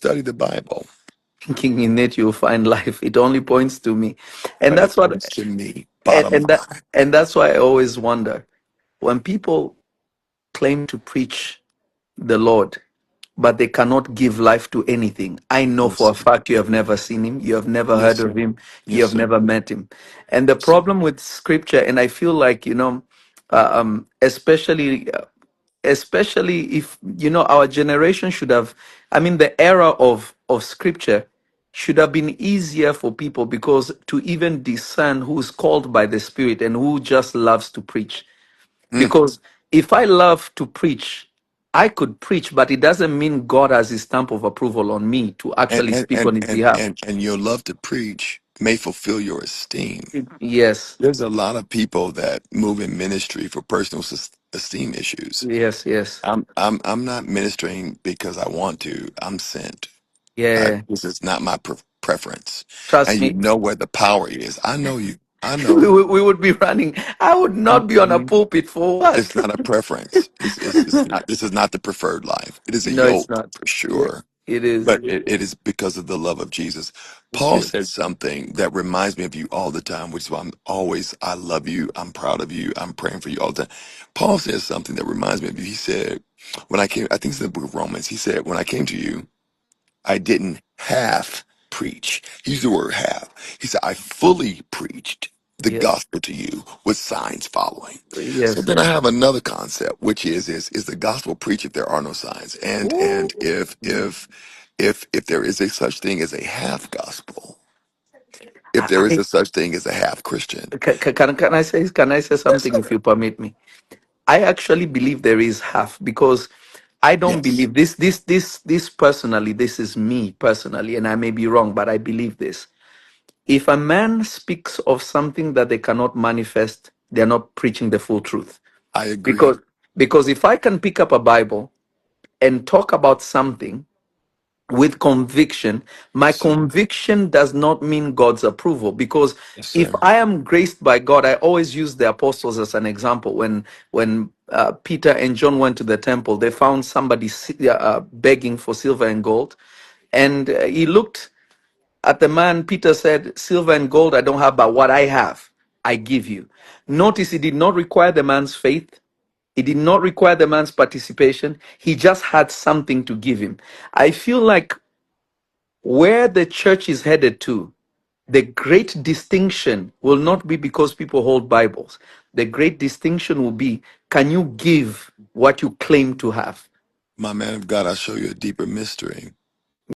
study the Bible. thinking in it you'll find life. It only points to me. And But that's it what points to me, and, bottom and that line. and that's why I always wonder when people claim to preach the Lord, but they cannot give life to anything. I know Yes, for a sir. fact you have never seen him, you have never Yes, heard of sir. him, you Yes, have sir. never met him. And the Yes, sir. problem with scripture, and I feel like, especially if, our generation should have, I mean, the era of scripture should have been easier for people because to even discern who's called by the Spirit and who just loves to preach. Mm. Because if I love to preach, I could preach, but it doesn't mean God has his stamp of approval on me to And, actually and speak and on his and behalf. and and your love to preach may fulfill your esteem. Yes, There's a lot of people that move in ministry for personal esteem issues. yes, yes. I'm not ministering because I want to. I'm sent. Yeah. This is not my preference. Trust And you me. know where the power is. I know you. I we, know. would- we would be running. I would not be on a Mhm. pulpit for what? It's not a preference. It's not. This is not the preferred life. It is a No, it's yoke not. for Yeah, sure, it is. but it is because of the love of Jesus. Paul Yeah. said something that reminds me of you all the time, which is why I'm always. I love you. I'm proud of you. I'm praying for you all the time. Paul says something that reminds me of you. He said, "When I came, I think it's in the book of Romans. He said, when I came to you." I didn't half preach. He used the word half. He said, I fully preached the Yes. gospel to you with signs following. So Yes. then I have another concept, which is the gospel preached if there are no signs? And Ooh. if there is a such thing as a half gospel, if there is I, a such thing as a half Christian. can I say Yes, something if sir. you permit me? I actually believe there is half because I don't Yes, believe this personally. This is me personally, and I may be wrong, but I believe this. If a man speaks of something that they cannot manifest, they're not preaching the full truth. I agree. Because because if I can pick up a Bible and talk about something with conviction, my Yes, sir. conviction does not mean God's approval. Because Yes, if sir. I am graced by God, I always use the apostles as an example. When Peter and John went to the temple, they found somebody begging for silver and gold, and he looked at the man. Peter said, "Silver and gold I don't have, but what I have, I give you." Notice he did not require the man's faith. It did not require the man's participation. He just had something to give him. I feel like where the church is headed to, the great distinction will not be because people hold Bibles. The great distinction will be, can you give what you claim to have? My man of God, I'll show you a deeper mystery.